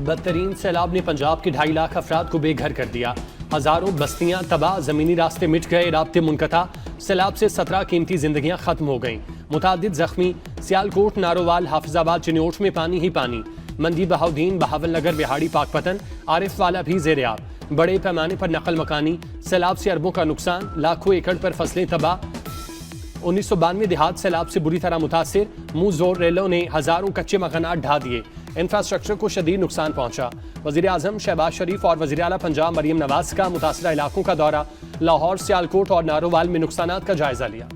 बदतरीन सैलाब ने पंजाब के 2.5 लाख अफराद को बेघर कर दिया। हजारों बस्तियां तबाह, जमीनी रास्ते मिट गए, राब्ते मुनक़ता। सैलाब से 17 कीमती जिंदगियां खत्म हो गईं, मुतादिद जख्मी। सियालकोट, नारोवाल, हाफिजाबाद, चिन्योट में पानी ही पानी। मंडी, बहाउद्दीन, बहावलनगर, बिहाड़ी, पाकपतन, आरिफ वाला भी ज़ेर-ए-आब। बड़े पैमाने पर नकल मकानी। सैलाब से अरबों का नुकसान, लाखों एकड़ पर फसलें तबाह। 1992 देहात सैलाब से बुरी तरह मुतासिर। मुंह जोर रेलों ने हजारों कच्चे मकानात ढा दिए, इंफ्रास्ट्रक्चर को शदीद नुकसान पहुंचा। वज़ीर आज़म शहबाज शरीफ और वज़ीर आला पंजाब मरियम नवाज का मुतासरा इलाकों का दौरा। लाहौर, सियालकोट और नारोवाल में नुकसानात का जायजा लिया।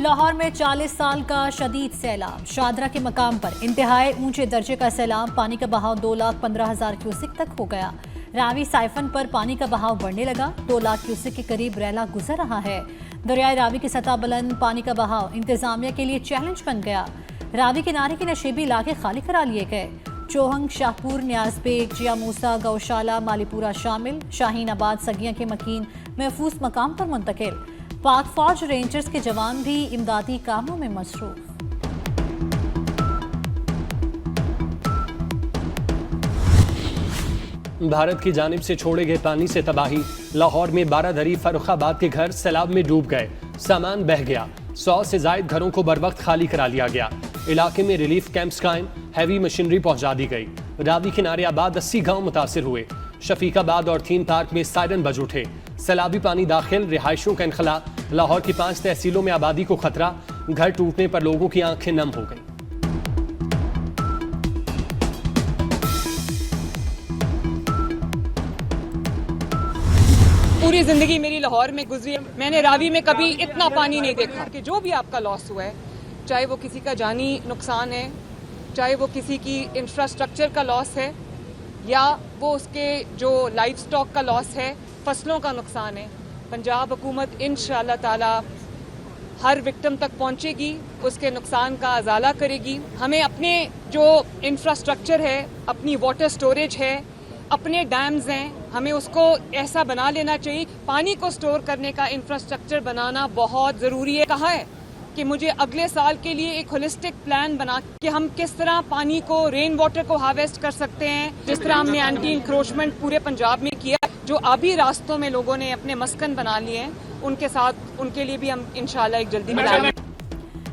लाहौर में 40 साल का शदीद सैलाब। शादरा के मकाम पर इंतहाई ऊंचे दर्जे का सैलाब। पानी का बहाव 2,15,000 क्यूसिक तक हो गया। रावी साइफन पर पानी का बहाव बढ़ने लगा। 2 लाख क्यूसिक के करीब रैला गुजर रहा है। दरियाए रावी की सतह बुलंद, पानी का बहाव इंतजामिया के लिए चैलेंज बन गया। रावी किनारे के नशेबी इलाके खाली करा लिए गए। चोहंग, शाहपुर, न्याजबेग, जिया मूसा, गौशाला, मालीपुरा शामिल। शाहीन आबाद, सगियां के मकीन महफूज मकाम पर मुंतकिल। पाक फौज रेंजर्स के जवान भी इमदादी कामों में मसरूफ। भारत की जानिब से छोड़े गए पानी से तबाही। लाहौर में 12 दरी फर्रुखाबाद के घर सैलाब में डूब गए, सामान बह गया। 100 से जायद घरों को बरवक्त खाली करा लिया गया। इलाके में रिलीफ कैंप्स कायम, हैवी मशीनरी पहुंचा दी गई। रावी किनारे आबाद 80 गांव मुतासिर हुए। शफीकाबाद और थीम पार्क में सायरन बज उठे। सैलाबी पानी दाखिल, रिहायशों का इनखला। लाहौर की 5 तहसीलों में आबादी को खतरा। घर टूटने पर लोगों की आंखें नम हो गई। पूरी जिंदगी मेरी लाहौर में गुजरी है। मैंने रावी में कभी इतना पानी नहीं देखा कि जो भी आपका लॉस हुआ है, चाहे वो किसी का जानी नुकसान है, चाहे वो किसी की इंफ्रास्ट्रक्चर का लॉस है, या वो उसके जो लाइफ स्टॉक का लॉस है, फसलों का नुकसान है। पंजाब हुकूमत इंशाअल्लाह ताला हर विक्टिम तक पहुंचेगी, उसके नुकसान का अजाला करेगी। हमें अपने जो इंफ्रास्ट्रक्चर है, अपनी वाटर स्टोरेज है, अपने डैम्स हैं, हमें उसको ऐसा बना लेना चाहिए। पानी को स्टोर करने का इंफ्रास्ट्रक्चर बनाना बहुत ज़रूरी है। कहा है कि मुझे अगले साल के लिए एक होलिस्टिक प्लान बना कि हम किस तरह पानी को, रेन वाटर को हार्वेस्ट कर सकते हैं। जिस तरह हमने एंटी इंक्रोचमेंट पूरे पंजाब में किया, जो आबी रास्तों में लोगों ने अपने मस्कन बना लिए हैं, उनके साथ उनके लिए भी हम इंशाल्लाह एक जल्दी बनाएंगे।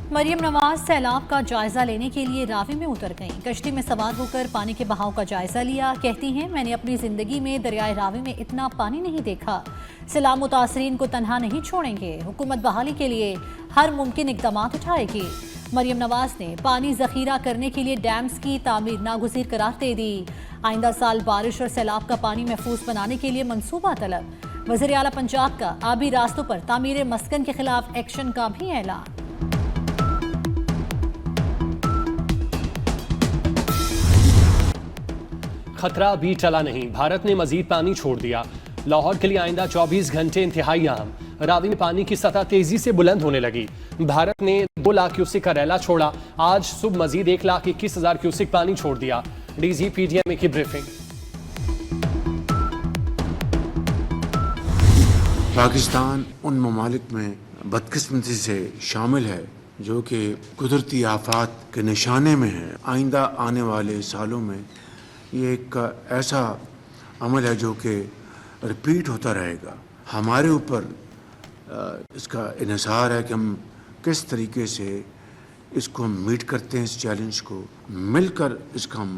मरियम नवाज सैलाब का जायजा लेने के लिए रावी में उतर गईं। कश्ती में सवार होकर पानी के बहाव का जायजा लिया। कहती हैं, मैंने अपनी जिंदगी में दरियाए रावी में इतना पानी नहीं देखा। सैलाब मुतासरीन को तन्हा नहीं छोड़ेंगे। हुकूमत बहाली के लिए हर मुमकिन इकदाम उठाएगी। मरियम नवाज ने पानी जखीरा करने के लिए डैम्स की तामीर नागुज़ीर करार दे दी। आइंदा साल बारिश और सैलाब का पानी महफूज बनाने के लिए मंसूबा तलब। वज़ीर आला पंजाब का आबी रास्तों पर तामीर मस्कन के खिलाफ एक्शन का भी ऐलान। खतरा भी टला नहीं, भारत ने मजीद पानी छोड़ दिया। लाहौर के लिए आइंदा 24 घंटे इंतहाई अहम। रावी में पानी की सतह तेजी से बुलंद होने लगी। भारत ने 2 लाख क्यूसिक का रैला छोड़ा। आज सुबह मजीद 1,21,000 क्यूसिक पानी छोड़ दिया। डीजी पीडीएम की ब्रीफिंग। पाकिस्तान उन ममालिक में बदकिस्मती से शामिल है जो कि कुदरती आफात के निशाने में है। आइंदा आने वाले सालों में ये एक ऐसा अमल है जो कि रिपीट होता रहेगा। हमारे ऊपर इसका इन्हिसार है कि हम किस तरीके से इसको मीट करते हैं। इस चैलेंज को मिलकर इसका हम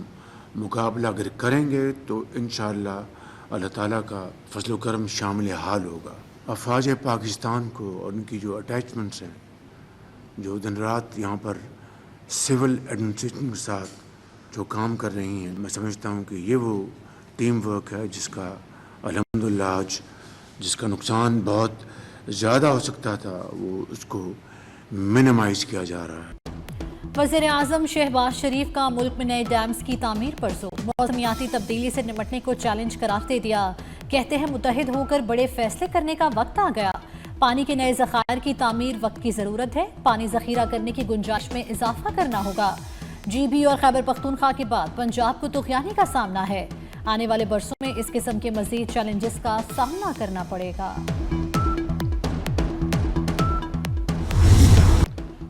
मुकाबला अगर करेंगे तो इंशाअल्लाह अल्लाह ताला का फजल करम शामिल हाल होगा। अफवाज पाकिस्तान को और उनकी जो अटैचमेंट्स हैं, जो दिन रात यहाँ पर सिविल एडमिनिस्ट्रेशन के साथ जो काम कर रही हैं, मैं समझता हूँ कि ये वो टीम वर्क है जिसका अल्हम्दुलिल्लाह आज जिसका नुकसान बहुत ज़्यादा हो सकता था, वो उसको मिनिमाइज़ किया जा रहा है। वज़ीर आज़म शहबाज शरीफ का मुल्क में नए डैम्स की तामीर पर जोर। मौसमियाती तब्दीली से निपटने को चैलेंज करार दे दिया। कहते हैं, मुत्तहिद होकर बड़े फैसले करने का वक्त आ गया। पानी के नए ज़खायर की तामीर वक्त की ज़रूरत है। पानी ज़खीरा करने की गुंजाइश में इजाफा करना होगा। GB और खैबर पख्तूनख्वा के बाद पंजाब को तुग़यानी का सामना है। आने वाले बरसों में इस किस्म के मज़ीद चैलेंजेस का सामना करना पड़ेगा।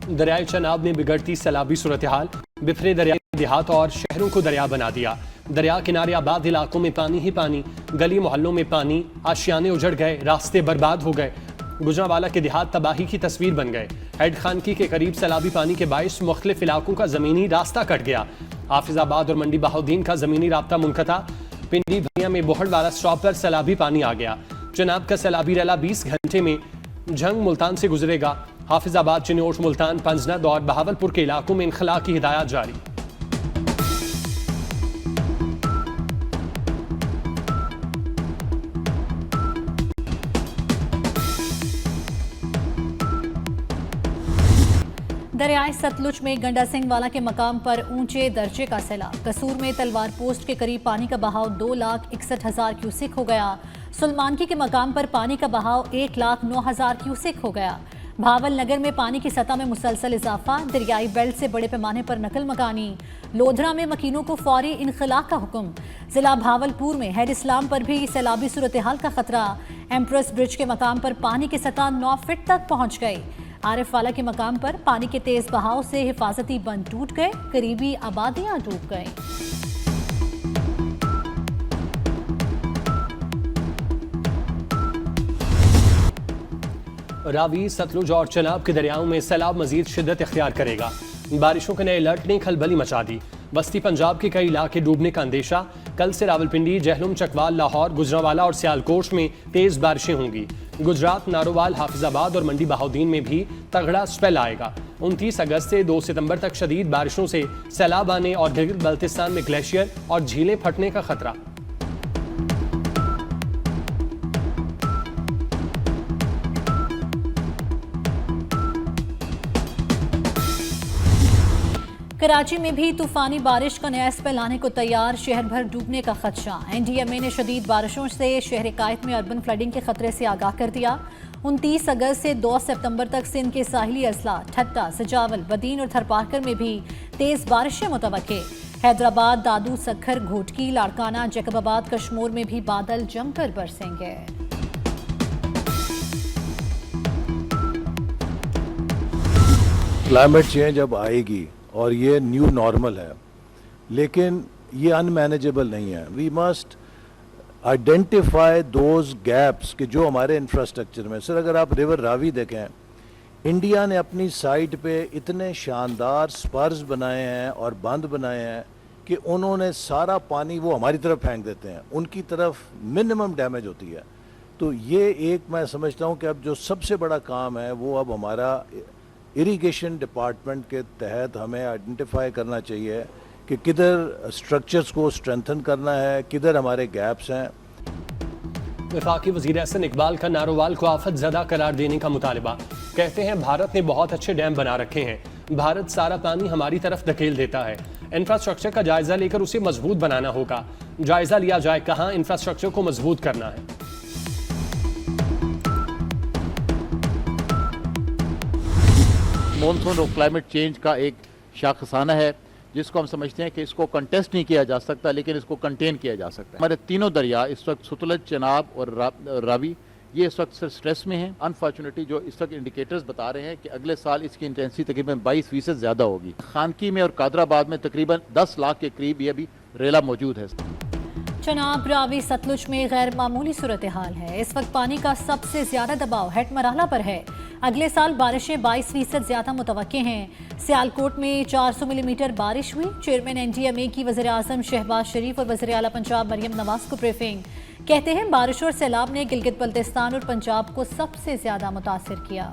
दरियाए चनाब ने बिगड़ती सैलाबी सूरत हाल, बिखरे दरियाई देहात और शहरों को दरिया बना दिया। दरिया किनारे आबाद इलाकों में पानी ही पानी, गली मोहल्लों में पानी, आशियाने उजड़ गए, रास्ते बर्बाद हो गए। गुजरांवाला के देहात तबाही की तस्वीर बन गए। हेड खानकी के करीब सैलाबी पानी के बायस मुख्तलिफ इलाकों का जमीनी रास्ता कट गया। हाफिजाबाद और मंडी बहाउद्दीन का जमीनी रास्ता मुनक़ता। पिंडी भैया में बोहड़ वाला स्टॉप पर सैलाबी पानी आ गया। चनाब का सैलाबी रैला 20 घंटे में झंग मुल्तान से गुजरेगा। हाफिजाबाद, चिन्नौर, मुल्तान, पंजनद और बहावलपुर के इलाकों में इनखला की हिदायत जारी। दरियाए सतलुज में गंडा सिंह वाला के मकाम पर ऊंचे दर्जे का सैलाब। कसूर में तलवार पोस्ट के करीब पानी का बहाव 2,61,000 क्यूसिक हो गया। सुलमानकी के मकाम पर पानी का बहाव 1,09,000 क्यूसिक हो गया। भावल नगर में पानी की सतह में मुसलसल इजाफा। दरियाई बेल्ट से बड़े पैमाने पर नकल मकानी। लोधरा में मकीनों को फौरी इनखला का हुक्म। जिला भावलपुर में हेड इस्लाम पर भी सैलाबी सूरत हाल का खतरा। एम्प्रेस ब्रिज के मकाम पर पानी की सतह 9 फीट तक पहुंच गई। आरिफ वाला के मकाम पर पानी के तेज बहाव से हिफाजती बंद टूट गए, करीबी आबादियां डूब गईं। रावी, सतलुज और चनाब के दरियाओं में सैलाब मजीद शिद्दत इख्तियार करेगा। बारिशों के नए अलर्ट ने खलबली मचा दी। बस्ती पंजाब के कई इलाके डूबने का अंदेशा। कल से रावलपिंडी, जहलुम, चकवाल, लाहौर, गुजरांवाला और सियालकोट में तेज बारिशें होंगी। गुजरात, नारोवाल, हाफिजाबाद और मंडी बहाउद्दीन में भी तगड़ा स्पेल आएगा। 29 अगस्त से 2 सितंबर तक शदीद बारिशों से सैलाब आने और गिलगित बल्तिस्तान में ग्लेशियर और झीलें फटने का खतरा। कराची में भी तूफानी बारिश का नया स्पेल आने को तैयार। शहर भर डूबने का खदशा। NDMA ने शदीद बारिशों से शहर कायद में अर्बन फ्लडिंग के खतरे से आगाह कर दिया। 29 अगस्त से 2 सितंबर तक सिंध के साहिली अजला, ठट्टा, सजावल, बदीन और थरपारकर में भी तेज बारिशें मुतवक्के। हैदराबाद, दादू, सखर, घोटकी, लाड़काना, जैकबाबाद, कश्मोर में भी बादल जमकर बरसेंगे। क्लाइमेट चेंज अब आएगी और ये न्यू नॉर्मल है, लेकिन ये अनमैनेजेबल नहीं है। We must identify those gaps कि जो हमारे इंफ्रास्ट्रक्चर में। सर, अगर आप रिवर रावी देखें, इंडिया ने अपनी साइड पे इतने शानदार स्पर्स बनाए हैं और बंद बनाए हैं कि उन्होंने सारा पानी वो हमारी तरफ फेंक देते हैं, उनकी तरफ मिनिमम डैमेज होती है। तो ये एक मैं समझता हूँ कि अब जो सबसे बड़ा काम है वो अब हमारा इरिगेशन डिपार्टमेंट के तहत हमें आइडेंटिफाई करना चाहिए कि किधर स्ट्रक्चर्स को स्ट्रेंथन करना है, किधर हमारे गैप्स हैं। वफाकी वज़ीर एहसन इकबाल का नारोवाल को आफत ज़दा करार देने का मुतालबा। कहते हैं भारत ने बहुत अच्छे डैम बना रखे हैं, भारत सारा पानी हमारी तरफ धकेल देता है। इंफ्रास्ट्रक्चर का जायजा लेकर उसे मजबूत बनाना होगा। जायजा लिया जाए कहाँ इंफ्रास्ट्रक्चर को मजबूत करना है। मॉनसून और क्लाइमेट चेंज का एक शाखसाना है जिसको हम समझते हैं कि इसको कंटेस्ट नहीं किया जा सकता, लेकिन इसको कंटेन किया जा सकता है। हमारे तीनों दरिया इस वक्त सतलुज, चनाब और रावी ये इस वक्त स्ट्रेस में हैं। अनफॉर्चुनेटली जो इस वक्त इंडिकेटर्स बता रहे हैं कि अगले साल इसकी इंटेंसिटी तकरीबन 22% ज़्यादा होगी। खानकी में और कादराबाद में तकरीबन 10 लाख के करीब ये अभी रेला मौजूद है। चनाब, रावी, सतलुज में गैर मामूली सूरत हाल है। इस वक्त पानी का सबसे ज्यादा दबाव हेड मरहला पर है। अगले साल बारिशें 22% ज्यादा मुतवक्के हैं। सियालकोट में 400 मिलीमीटर बारिश हुई। चेयरमैन NDMA की वज़ीर आज़म शहबाज शरीफ और वज़ीर आला पंजाब मरियम नवाज को ब्रीफिंग। कहते हैं बारिश और सैलाब ने गिलगित बल्तिस्तान और पंजाब को सबसे ज्यादा मुतासिर किया।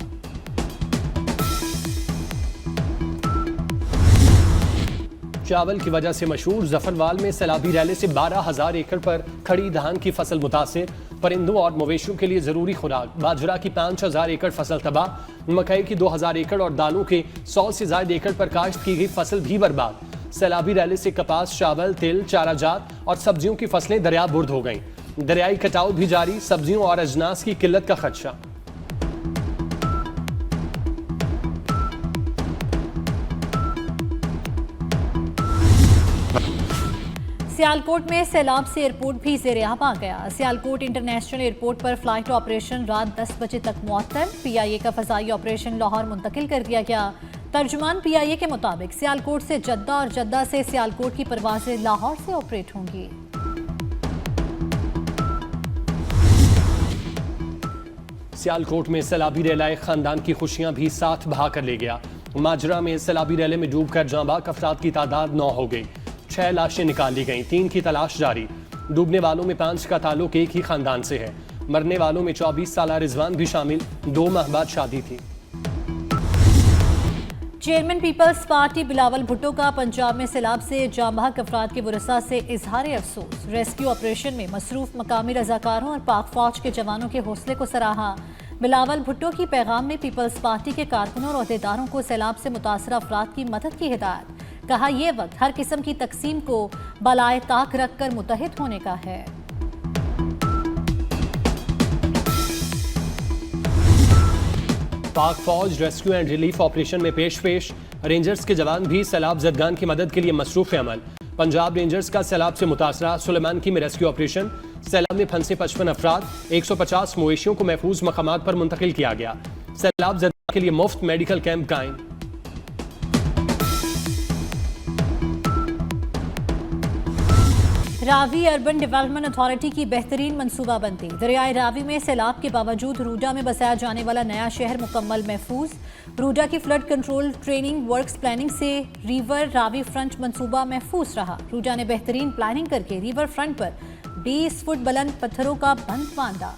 चावल की वजह से मशहूर जफरवाल में सैलाबी रैले से 12,000 एकड़ पर खड़ी धान की फसल मुतासिर। परिंदों और मवेशियों के लिए जरूरी खुराक। बाजरा की 5,000 एकड़ फसल तबाह। मकई की 2,000 एकड़ और दालों के 100 से ज्यादा एकड़ पर काश्त की गई फसल भी बर्बाद। सैलाबी रैले से कपास, चावल, तिल, चाराजात और सब्जियों की फसलें दरिया बुर्द हो गईं। दरियाई कटाव भी जारी। सब्जियों और अजनास की किल्लत का खदशा। सियालकोट में सैलाब से एयरपोर्ट भी ज़ेर-ए-आब आ गया। सियालकोट इंटरनेशनल एयरपोर्ट पर फ्लाइट ऑपरेशन रात 10 बजे तक मुअत्तल। PIA का फ़ज़ाई ऑपरेशन लाहौर मुंतकिल कर दिया गया। तर्जुमान PIA के मुताबिक सियालकोट से जद्दा और जद्दा से सियालकोट की परवाजें लाहौर से ऑपरेट होंगी। सियालकोट में सैलाबी रैला एक खानदान की खुशियां भी साथ बहा कर ले गया। माजरा में सैलाबी रैले में डूबकर जांबाक अफराद की तादाद 9 हो गई। 6 लाशें निकाली गईं, 3 की तलाश जारी। डूबने वालों में 5 का ताल्लुक एक ही खानदान से है। मरने वालों में 24 साला रिजवान भी शामिल। 2 माह बाद शादी थी। Chairman Peoples Party Bilawal Bhutto का पंजाब में सैलाब से जांबाक अफराद के वरसा से इजहार अफसोस। रेस्क्यू ऑपरेशन में मसरूफ मकामी रजाकारों और पाक फौज के जवानों के हौसले को सराहा। बिलावल भुट्टो की पैगाम में पीपल्स पार्टी के कारकुनों और अहदेदारों को सैलाब से मुतासर अफराद की मदद की हिदायत। कहा यह वक्त हर किस्म की तकसीम को बलाए ताक रखकर मुतहिद होने का है। पाक फौज रेस्क्यू एंड रिलीफ ऑपरेशन में पेश रेंजर्स के जवान भी सैलाब जदगान की मदद के लिए मसरूफ अमल। पंजाब रेंजर्स का सैलाब से मुतासरा सुलेमान की में रेस्क्यू ऑपरेशन। सैलाब में फंसे 55 अफराद, 150 मवेशियों को महफूज मकामात पर मुंतकिल किया गया। सैलाब जदगान के लिए मुफ्त मेडिकल कैंप कायम। रावी अर्बन डेवलपमेंट अथॉरिटी की बेहतरीन मनसूबाबंदी। दरियाए रावी में सैलाब के बावजूद रूडा में बसाया जाने वाला नया शहर मुकम्मल महफूज। रूडा की flood control training works planning से रिवर रावी फ्रंट मनसूबा महफूज रहा। रूडा ने बेहतरीन प्लानिंग करके रिवर फ्रंट पर 20 फुट बुलंद पत्थरों का बंध बांधा।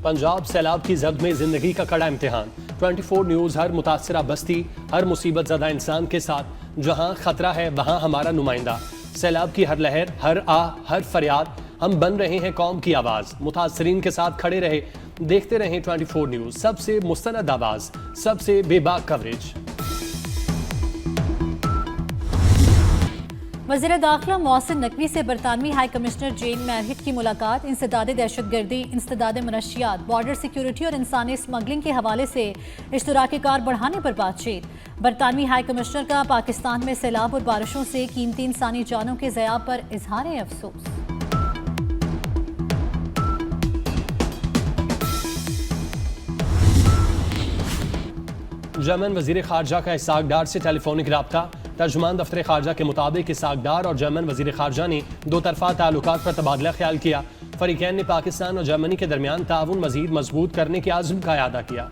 पंजाब सैलाब की जद में जिंदगी का कड़ा इम्तिहान। 24 न्यूज़ हर मुतासरा बस्ती, हर मुसीबत ज़दा इंसान के साथ। जहां खतरा है वहां हमारा नुमाइंदा। सैलाब की हर लहर, हर आह, हर फरियाद, हम बन रहे हैं कौम की आवाज़। मुतासरीन के साथ खड़े रहे, देखते रहें 24 न्यूज़, सबसे मुस्तनद आवाज़, सबसे बेबाक कवरेज। वज़ीर दाखिला मोहसिन नकवी से बरतानवी हाई कमिश्नर जेन मैरहिट की मुलाकात। इंसदाद दहशतगर्दी, इंसदाद मनशियात, बॉर्डर सिक्योरिटी और इंसानी स्मगलिंग के हवाले से इश्तराकी कार बढ़ाने पर बातचीत। बरतानवी हाई कमिश्नर का पाकिस्तान में सैलाब और बारिशों से कीमती इंसानी जानों के ज़या पर इजहार अफसोस। जर्मन वजीर खारजा का इसाक डार से टेलीफोनिक रब्ता। तर्जुमान दफ्तर खारजा के मुताबिक इसाक डार और जर्मन वजीर खारजा ने दो तरफा ताल्लुकात पर तबादला ख्याल किया। फरीकैन ने पाकिस्तान और जर्मनी के दरमियान ताउन मजीद मजबूत करने के आज़म का इआदा किया।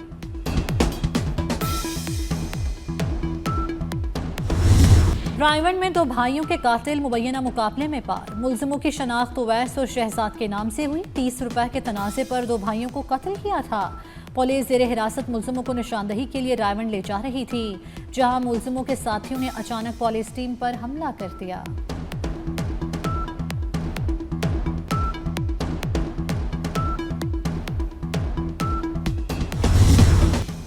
रायवन में दो भाइयों के कातिल मुबैना मुकाबले में पार। मुलजिमों की शनाख्त उवैस और शहजाद के नाम से हुई। 30 रुपए के तनाजे पर दो भाइयों को कत्ल किया था। पुलिस जेर हिरासत मुलजिमों को निशानदही के लिए रायवन ले जा रही थी, जहां मुलजिमों के साथियों ने अचानक पुलिस टीम पर हमला कर दिया।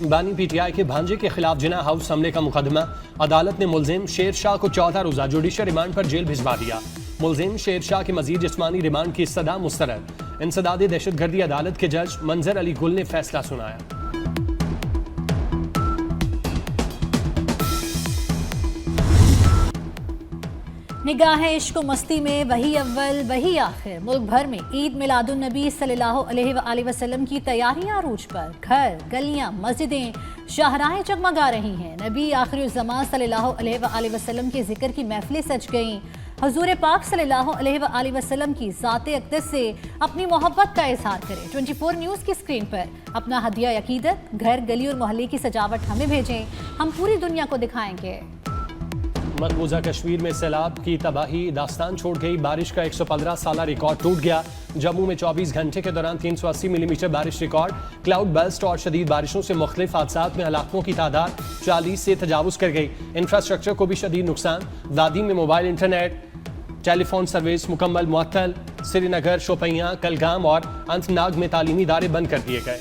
बानी PTI के भांजे के खिलाफ जिना हाउस हमले का मुकदमा। अदालत ने मुलजिम शेर शाह को 14 रोजा जुडिशल रिमांड पर जेल भिजवा दिया। मुलजिम शेर शाह की मजीद जिस्मानी रिमांड की सदा मुस्तरद। इंसदाद दहशतगर्दी अदालत के जज मंजर अली गुल ने फैसला सुनाया। निगाह इश्क मस्ती में वही अव्वल वही आखिर। मुल्क भर में ईद मिलादुन नबी सल्लल्लाहु अलैहि वसल्लम की तैयारियां अरूज पर। घर, गलियां, मस्जिदें, शाहराहें जगमगा रही हैं। नबी आखिर ज़मां सल्लल्लाहु अलैहि वसल्लम के जिक्र की महफिलें सज गईं। हुजूर पाक सल्लल्लाहु अलैहि वसल्लम की ज़ाते अक़दस से अपनी मोहब्बत का इजहार करें। 24 न्यूज़ की स्क्रीन पर अपना हदिया अकीदत, घर, गली और मोहल्ले की सजावट हमें भेजें, हम पूरी दुनिया को दिखाएंगे। मकबूजा कश्मीर में सैलाब की तबाही दास्तान छोड़ गई। बारिश का 115 साला रिकॉर्ड टूट गया। जम्मू में 24 घंटे के दौरान 380 मिलीमीटर बारिश रिकॉर्ड। क्लाउड बर्स्ट और शदीद बारिशों से मुख्तलिफ हादसात में हलाकों की तादाद 40 से तजावुज कर गई। इंफ्रास्ट्रक्चर को भी शदीद नुकसान। वादी में मोबाइल इंटरनेट, टेलीफोन सर्विस मुकम्मल मुअत्तल। श्रीनगर, शोपियां, कलगाम और अनंतनाग में तालीमी इदारे बंद कर दिए गए।